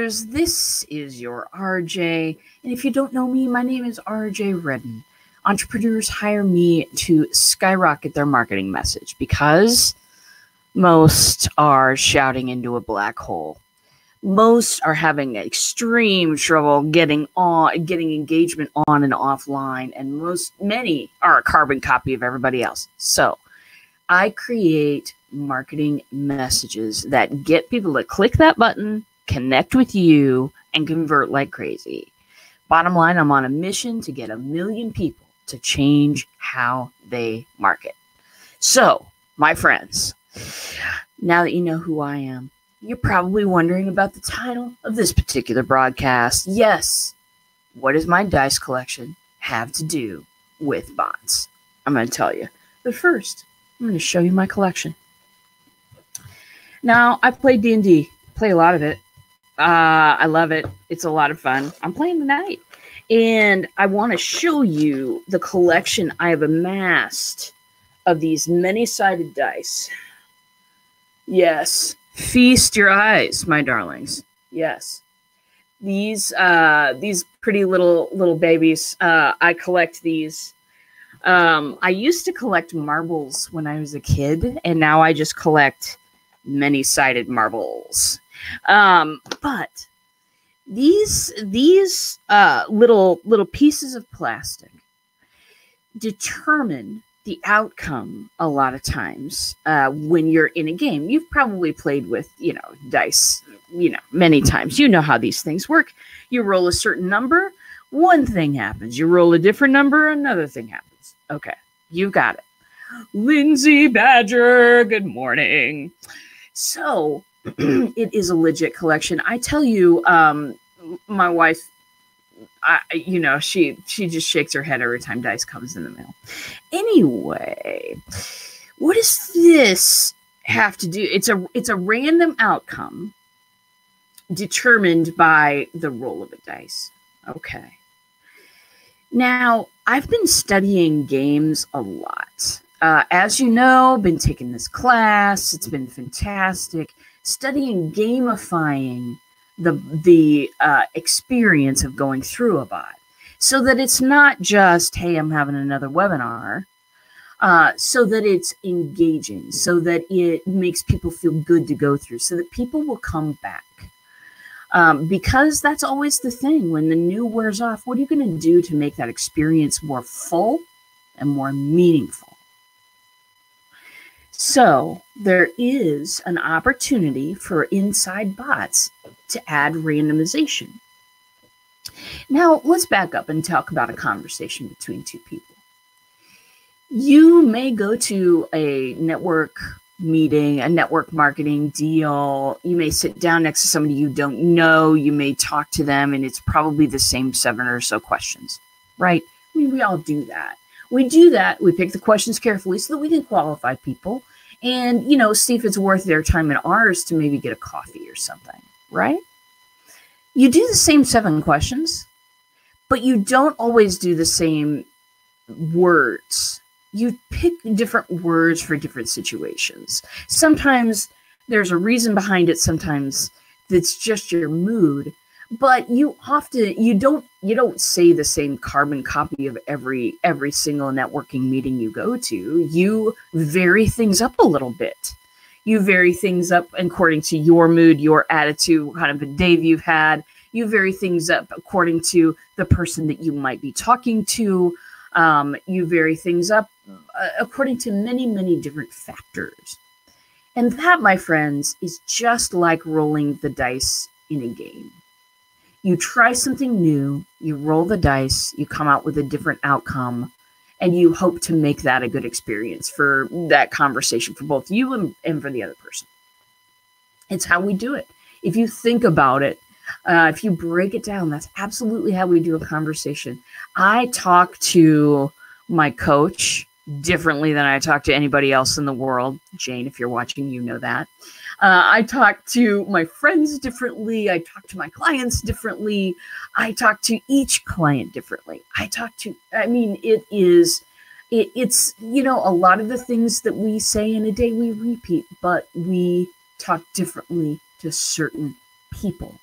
listeners, this is your RJ, and if you don't know me, my name is RJ Redden. Entrepreneurs hire me to skyrocket their marketing message because most are shouting into a black hole. Most are having extreme trouble getting engagement on and offline, and many are a carbon copy of everybody else. So I create marketing messages that get people to click that button, connect with you, and convert like crazy. Bottom line, I'm on a mission to get 1 million people to change how they market. So, my friends, now that you know who I am, you're probably wondering about the title of this particular broadcast. Yes, what does my dice collection have to do with bots? I'm going to tell you. But first, I'm going to show you my collection. Now, I play D&D. Play a lot of it. I love it. It's a lot of fun. I'm playing tonight. And I want to show you the collection I have amassed of these many-sided dice. Yes. Feast your eyes, my darlings. Yes. These pretty little babies. I collect these. I used to collect marbles when I was a kid, and now I just collect many-sided marbles. But these little pieces of plastic determine the outcome a lot of times when you're in a game. You've probably played with, dice, many times. You know how these things work. You roll a certain number, one thing happens. You roll a different number, another thing happens. Okay, you got it. Lindsay Badger, good morning. So it is a legit collection. I tell you, my wife, she just shakes her head every time dice comes in the mail. Anyway, what does this have to do? It's a random outcome determined by the roll of a dice. Okay. Now, I've been studying games a lot. As you know, been taking this class. It's been fantastic. Studying gamifying the experience of going through a bot, so that it's not just, hey, I'm having another webinar, so that it's engaging, so that it makes people feel good to go through, so that people will come back. Because that's always the thing. When the new wears off, what are you going to do to make that experience more full and more meaningful? So there is an opportunity for inside bots to add randomization. Now, let's back up and talk about a conversation between two people. You may go to a network meeting, a network marketing deal. You may sit down next to somebody you don't know. You may talk to them, and it's probably the same 7 or so questions, right? I mean, we all do that. We do that. We pick the questions carefully so that we can qualify people and, see if it's worth their time and ours to maybe get a coffee or something, right? You do the same 7 questions, but you don't always do the same words. You pick different words for different situations. Sometimes there's a reason behind it. Sometimes it's just your mood. But you don't say the same carbon copy of every single networking meeting you go to. You vary things up a little bit. You vary things up according to your mood, your attitude, what kind of a day you've had. You vary things up according to the person that you might be talking to. You vary things up according to many, many different factors. And that, my friends, is just like rolling the dice in a game. You try something new, you roll the dice, you come out with a different outcome, and you hope to make that a good experience for that conversation for both you and for the other person. It's how we do it. If you think about it, if you break it down, that's absolutely how we do a conversation. I talk to my coach differently than I talk to anybody else in the world. Jane, if you're watching, you know that. I talk to my friends differently. I talk to my clients differently. I talk to each client differently. It's, a lot of the things that we say in a day we repeat, but we talk differently to certain people.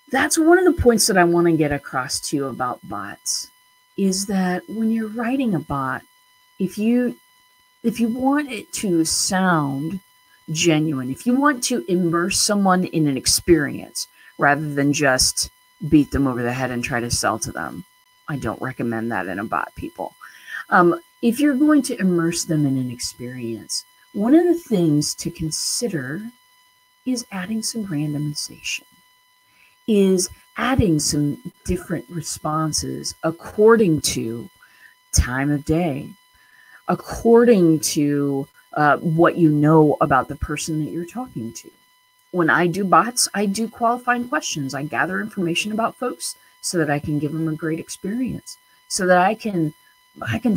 That's one of the points that I want to get across to you about bots, is that when you're writing a bot, if you want it to sound genuine, if you want to immerse someone in an experience rather than just beat them over the head and try to sell to them, I don't recommend that in a bot, people. If you're going to immerse them in an experience, one of the things to consider is adding some randomization, is adding some different responses according to time of day, according to what you know about the person that you're talking to. When I do bots, I do qualifying questions. I gather information about folks so that I can give them a great experience, so that I can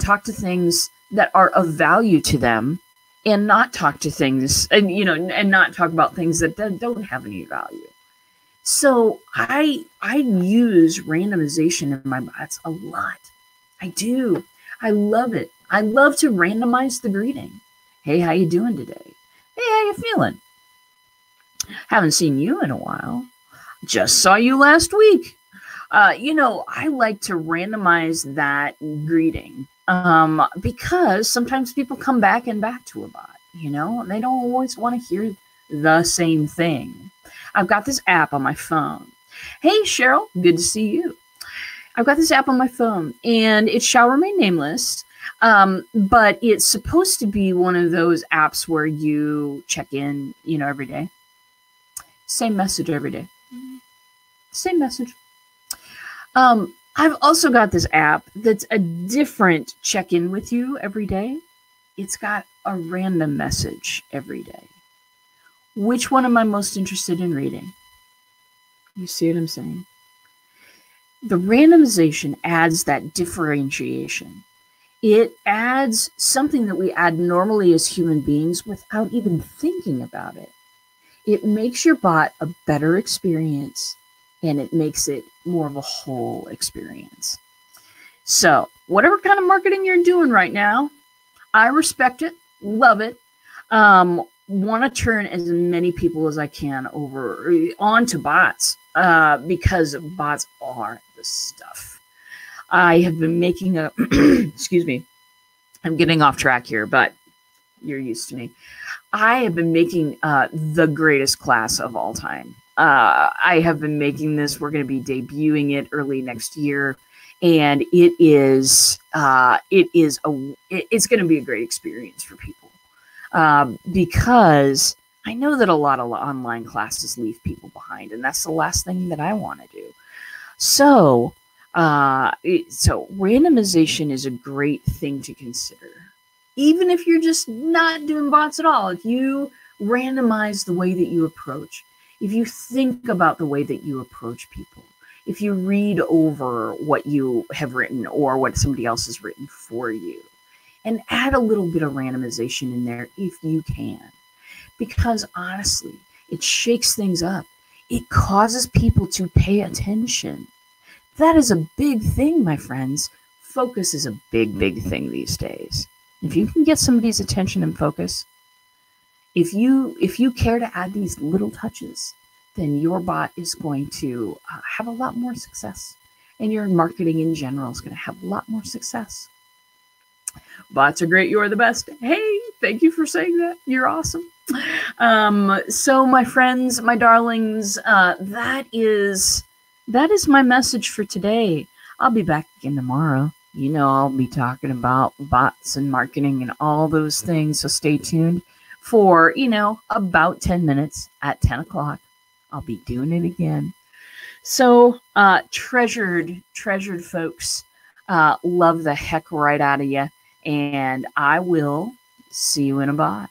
talk to things that are of value to them, and not talk to things and not talk about things that don't have any value. So I use randomization in my bots a lot. I do. I love it. I love to randomize the greeting. Hey, how you doing today? Hey, how you feeling? Haven't seen you in a while. Just saw you last week. I like to randomize that greeting because sometimes people come back and back to a bot, and they don't always want to hear the same thing. I've got this app on my phone. Hey, Cheryl, good to see you. I've got this app on my phone, and it shall remain nameless, but it's supposed to be one of those apps where you check in, every day. Same message every day. Same message. I've also got this app that's a different check-in with you every day. It's got a random message every day. Which one am I most interested in reading? You see what I'm saying? The randomization adds that differentiation. It adds something that we add normally as human beings without even thinking about it. It makes your bot a better experience, and it makes it more of a whole experience. So whatever kind of marketing you're doing right now, I respect it, love it. Want to turn as many people as I can over onto bots because bots are the stuff. I have been making a, excuse me, I'm getting off track here, but you're used to me. I have been making the greatest class of all time. I have been making this. We're going to be debuting it early next year, and it's going to be a great experience for people because I know that a lot of online classes leave people behind, and that's the last thing that I want to do. So randomization is a great thing to consider. Even if you're just not doing bots at all, if you randomize the way that you approach, if you think about the way that you approach people, if you read over what you have written or what somebody else has written for you, and add a little bit of randomization in there if you can. Because honestly, it shakes things up. It causes people to pay attention. That is a big thing, my friends. Focus is a big, big thing these days. If you can get somebody's attention and focus, if you care to add these little touches, then your bot is going to have a lot more success. And your marketing in general is going to have a lot more success. Bots are great. You are the best. Hey, thank you for saying that. You're awesome. So my friends, my darlings, that is my message for today. I'll be back again tomorrow. I'll be talking about bots and marketing and all those things. So stay tuned for, about 10 minutes at 10 o'clock. I'll be doing it again. So treasured folks, love the heck right out of you. And I will see you in a bot.